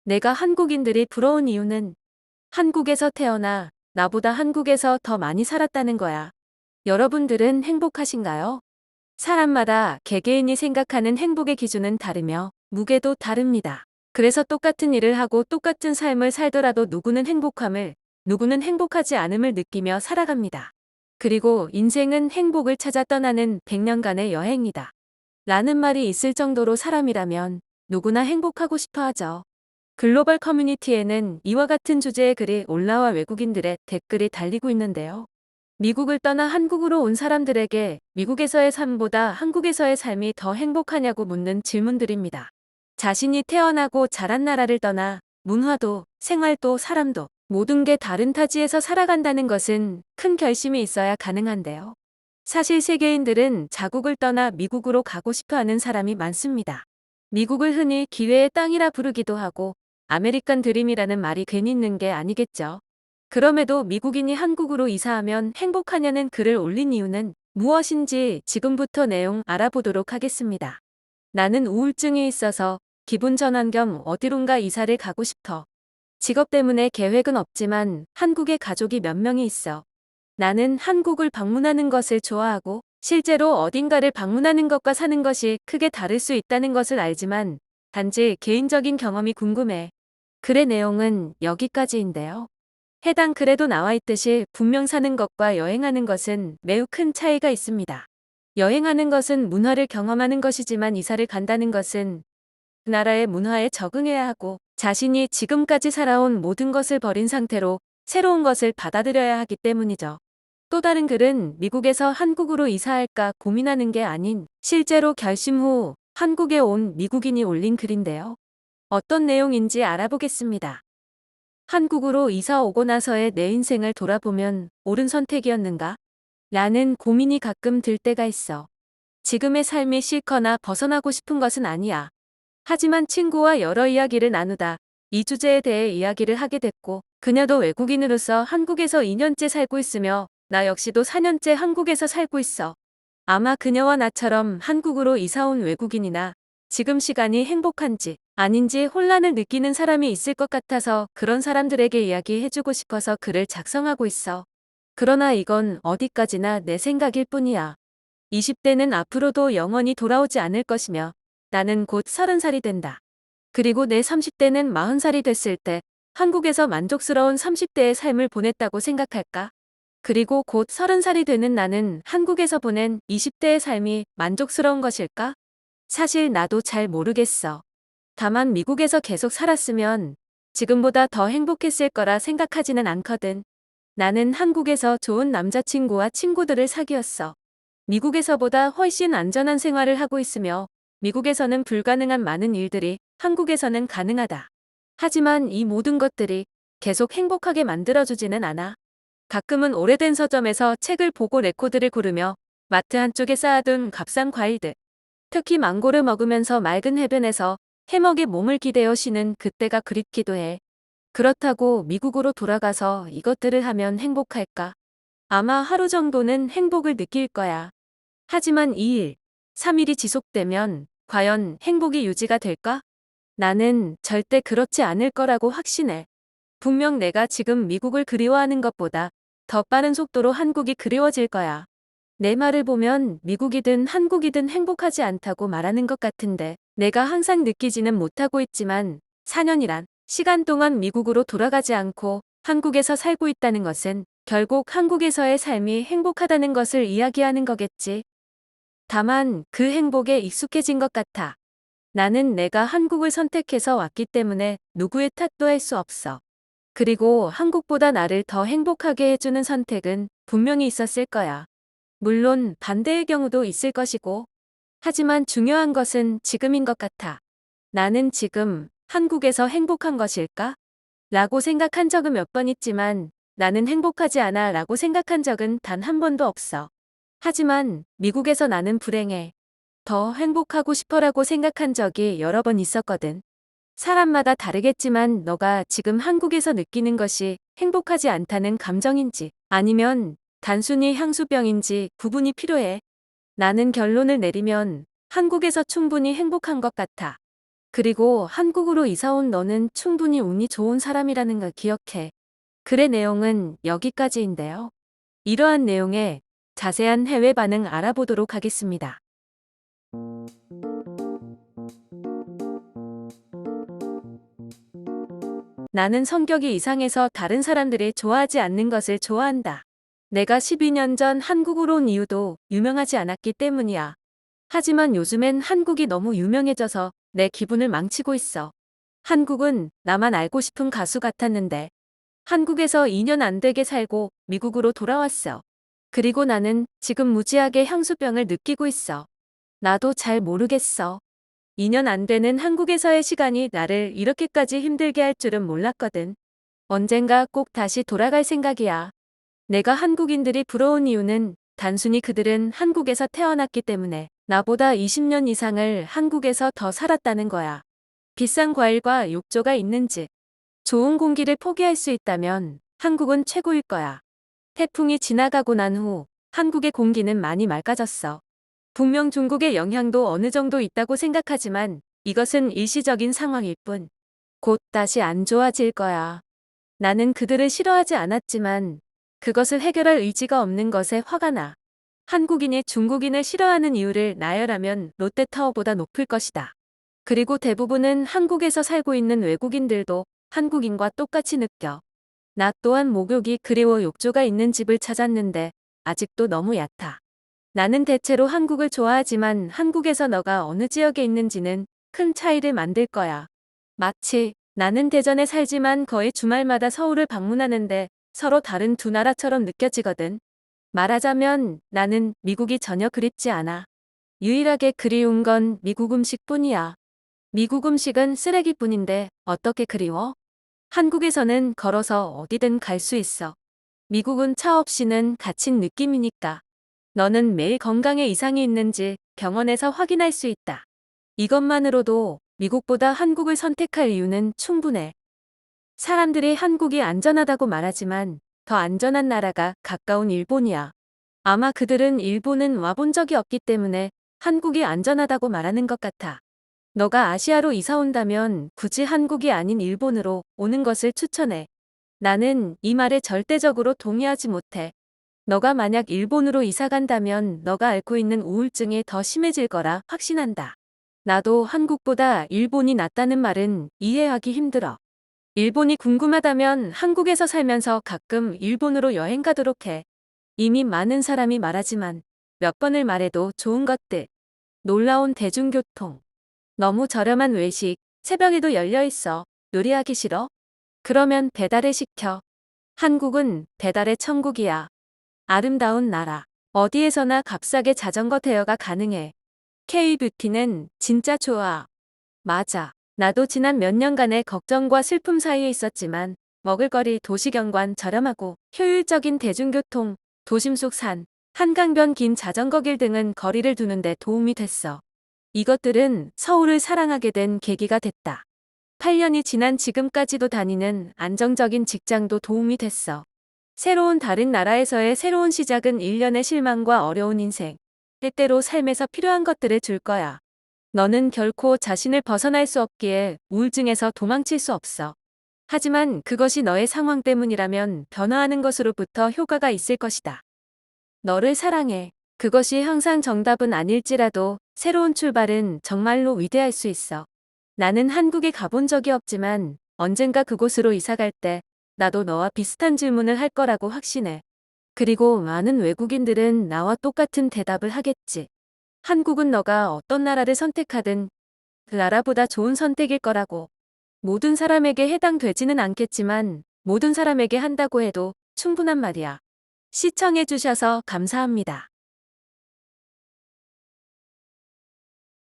내가 한국인들이 부러운 이유는 한국에서 태어나 나보다 한국에서 더 많이 살았다는 거야. 여러분들은 행복하신가요? 사람마다 개개인이 생각하는 행복의 기준은 다르며 무게도 다릅니다. 그래서 똑같은 일을 하고 똑같은 삶을 살더라도 누구는 행복함을, 누구는 행복하지 않음을 느끼며 살아갑니다. 그리고 인생은 행복을 찾아 떠나는 100년간의 여행이다. 라는 말이 있을 정도로 사람이라면 누구나 행복하고 싶어 하죠. 글로벌 커뮤니티에는 이와 같은 주제의 글이 올라와 외국인들의 댓글이 달리고 있는데요. 미국을 떠나 한국으로 온 사람들에게 미국에서의 삶보다 한국에서의 삶이 더 행복하냐고 묻는 질문들입니다. 자신이 태어나고 자란 나라를 떠나 문화도, 생활도, 사람도 모든 게 다른 타지에서 살아간다는 것은 큰 결심이 있어야 가능한데요. 사실 세계인들은 자국을 떠나 미국으로 가고 싶어 하는 사람이 많습니다. 미국을 흔히 기회의 땅이라 부르기도 하고 아메리칸 드림이라는 말이 괜히 있는 게 아니겠죠. 그럼에도 미국인이 한국으로 이사하면 행복하냐는 글을 올린 이유는 무엇인지 지금부터 내용 알아보도록 하겠습니다. 나는 우울증이 있어서 기분 전환 겸 어디론가 이사를 가고 싶어. 직업 때문에 계획은 없지만 한국에 가족이 몇 명이 있어. 나는 한국을 방문하는 것을 좋아하고 실제로 어딘가를 방문하는 것과 사는 것이 크게 다를 수 있다는 것을 알지만 단지 개인적인 경험이 궁금해. 글의 내용은 여기까지인데요. 해당 글에도 나와 있듯이 분명 사는 것과 여행하는 것은 매우 큰 차이가 있습니다. 여행하는 것은 문화를 경험하는 것이지만 이사를 간다는 것은 그 나라의 문화에 적응해야 하고 자신이 지금까지 살아온 모든 것을 버린 상태로 새로운 것을 받아들여야 하기 때문이죠. 또 다른 글은 미국에서 한국으로 이사할까 고민하는 게 아닌 실제로 결심 후 한국에 온 미국인이 올린 글인데요. 어떤 내용인지 알아보겠습니다. 한국으로 이사 오고 나서의 내 인생을 돌아보면 옳은 선택이었는가? 라는 고민이 가끔 들 때가 있어. 지금의 삶이 싫거나 벗어나고 싶은 것은 아니야. 하지만 친구와 여러 이야기를 나누다 이 주제에 대해 이야기를 하게 됐고 그녀도 외국인으로서 한국에서 2년째 살고 있으며 나 역시도 4년째 한국에서 살고 있어. 아마 그녀와 나처럼 한국으로 이사 온 외국인이나 지금 시간이 행복한지 아닌지 혼란을 느끼는 사람이 있을 것 같아서 그런 사람들에게 이야기해주고 싶어서 글을 작성하고 있어. 그러나 이건 어디까지나 내 생각일 뿐이야. 20대는 앞으로도 영원히 돌아오지 않을 것이며 나는 곧 30살이 된다. 그리고 내 30대는 40살이 됐을 때 한국에서 만족스러운 30대의 삶을 보냈다고 생각할까? 그리고 곧 30살이 되는 나는 한국에서 보낸 20대의 삶이 만족스러운 것일까? 사실 나도 잘 모르겠어. 다만 미국에서 계속 살았으면 지금보다 더 행복했을 거라 생각하지는 않거든. 나는 한국에서 좋은 남자친구와 친구들을 사귀었어. 미국에서보다 훨씬 안전한 생활을 하고 있으며 미국에서는 불가능한 많은 일들이 한국에서는 가능하다. 하지만 이 모든 것들이 계속 행복하게 만들어주지는 않아. 가끔은 오래된 서점에서 책을 보고 레코드를 고르며 마트 한쪽에 쌓아둔 값싼 과일들, 특히 망고를 먹으면서 맑은 해변에서 해먹에 몸을 기대어 쉬는 그때가 그립기도 해. 그렇다고 미국으로 돌아가서 이것들을 하면 행복할까? 아마 하루 정도는 행복을 느낄 거야. 하지만 2일, 3일이 지속되면 과연 행복이 유지가 될까? 나는 절대 그렇지 않을 거라고 확신해. 분명 내가 지금 미국을 그리워하는 것보다 더 빠른 속도로 한국이 그리워질 거야. 내 말을 보면 미국이든 한국이든 행복하지 않다고 말하는 것 같은데 내가 항상 느끼지는 못하고 있지만 4년이란 시간 동안 미국으로 돌아가지 않고 한국에서 살고 있다는 것은 결국 한국에서의 삶이 행복하다는 것을 이야기하는 거겠지. 다만 그 행복에 익숙해진 것 같아. 나는 내가 한국을 선택해서 왔기 때문에 누구의 탓도 할 수 없어. 그리고 한국보다 나를 더 행복하게 해주는 선택은 분명히 있었을 거야. 물론 반대의 경우도 있을 것이고. 하지만 중요한 것은 지금인 것 같아. 나는 지금 한국에서 행복한 것일까? 라고 생각한 적은 몇 번 있지만 나는 행복하지 않아 라고 생각한 적은 단 한 번도 없어. 하지만 미국에서 나는 불행해. 더 행복하고 싶어라고 생각한 적이 여러 번 있었거든. 사람마다 다르겠지만 너가 지금 한국에서 느끼는 것이 행복하지 않다는 감정인지 아니면 단순히 향수병인지 구분이 필요해. 나는 결론을 내리면 한국에서 충분히 행복한 것 같아. 그리고 한국으로 이사 온 너는 충분히 운이 좋은 사람이라는 걸 기억해. 글의 내용은 여기까지인데요. 이러한 내용의 자세한 해외 반응 알아보도록 하겠습니다. 나는 성격이 이상해서 다른 사람들이 좋아하지 않는 것을 좋아한다. 내가 12년 전 한국으로 온 이유도 유명하지 않았기 때문이야. 하지만 요즘엔 한국이 너무 유명해져서 내 기분을 망치고 있어. 한국은 나만 알고 싶은 가수 같았는데 한국에서 2년 안 되게 살고 미국으로 돌아왔어. 그리고 나는 지금 무지하게 향수병을 느끼고 있어. 나도 잘 모르겠어. 2년 안 되는 한국에서의 시간이 나를 이렇게까지 힘들게 할 줄은 몰랐거든. 언젠가 꼭 다시 돌아갈 생각이야. 내가 한국인들이 부러운 이유는 단순히 그들은 한국에서 태어났기 때문에 나보다 20년 이상을 한국에서 더 살았다는 거야. 비싼 과일과 욕조가 있는 집, 좋은 공기를 포기할 수 있다면 한국은 최고일 거야. 태풍이 지나가고 난 후 한국의 공기는 많이 맑아졌어. 분명 중국의 영향도 어느 정도 있다고 생각하지만 이것은 일시적인 상황일 뿐. 곧 다시 안 좋아질 거야. 나는 그들을 싫어하지 않았지만 그것을 해결할 의지가 없는 것에 화가 나. 한국인이 중국인을 싫어하는 이유를 나열하면 롯데타워보다 높을 것이다. 그리고 대부분은 한국에서 살고 있는 외국인들도 한국인과 똑같이 느껴. 나 또한 목욕이 그리워 욕조가 있는 집을 찾았는데 아직도 너무 얕아. 나는 대체로 한국을 좋아하지만 한국에서 너가 어느 지역에 있는지는 큰 차이를 만들 거야. 마치 나는 대전에 살지만 거의 주말마다 서울을 방문하는데 서로 다른 두 나라처럼 느껴지거든. 말하자면 나는 미국이 전혀 그립지 않아. 유일하게 그리운 건 미국 음식뿐이야. 미국 음식은 쓰레기뿐인데 어떻게 그리워? 한국에서는 걸어서 어디든 갈 수 있어. 미국은 차 없이는 갇힌 느낌이니까. 너는 매일 건강에 이상이 있는지 병원에서 확인할 수 있다. 이것만으로도 미국보다 한국을 선택할 이유는 충분해. 사람들이 한국이 안전하다고 말하지만 더 안전한 나라가 가까운 일본이야. 아마 그들은 일본은 와본 적이 없기 때문에 한국이 안전하다고 말하는 것 같아. 너가 아시아로 이사 온다면 굳이 한국이 아닌 일본으로 오는 것을 추천해. 나는 이 말에 절대적으로 동의하지 못해. 너가 만약 일본으로 이사 간다면 너가 앓고 있는 우울증이 더 심해질 거라 확신한다. 나도 한국보다 일본이 낫다는 말은 이해하기 힘들어. 일본이 궁금하다면 한국에서 살면서 가끔 일본으로 여행 가도록 해. 이미 많은 사람이 말하지만 몇 번을 말해도 좋은 것들. 놀라운 대중교통. 너무 저렴한 외식. 새벽에도 열려 있어. 요리하기 싫어? 그러면 배달을 시켜. 한국은 배달의 천국이야. 아름다운 나라. 어디에서나 값싸게 자전거 대여가 가능해. K-뷰티는 진짜 좋아. 맞아. 나도 지난 몇 년간의 걱정과 슬픔 사이에 있었지만 먹을거리, 도시경관, 저렴하고 효율적인 대중교통, 도심 속 산, 한강변 긴 자전거길 등은 거리를 두는데 도움이 됐어. 이것들은 서울을 사랑하게 된 계기가 됐다. 8년이 지난 지금까지도 다니는 안정적인 직장도 도움이 됐어. 새로운 다른 나라에서의 새로운 시작은 일련의 실망과 어려운 인생, 때때로 삶에서 필요한 것들을 줄 거야. 너는 결코 자신을 벗어날 수 없기에 우울증에서 도망칠 수 없어. 하지만 그것이 너의 상황 때문이라면 변화하는 것으로부터 효과가 있을 것이다. 너를 사랑해. 그것이 항상 정답은 아닐지라도 새로운 출발은 정말로 위대할 수 있어. 나는 한국에 가본 적이 없지만 언젠가 그곳으로 이사 갈 때 나도 너와 비슷한 질문을 할 거라고 확신해. 그리고 많은 외국인들은 나와 똑같은 대답을 하겠지. 한국은 너가 어떤 나라를 선택하든 그 나라보다 좋은 선택일 거라고. 모든 사람에게 해당되지는 않겠지만 모든 사람에게 한다고 해도 충분한 말이야. 시청해주셔서 감사합니다.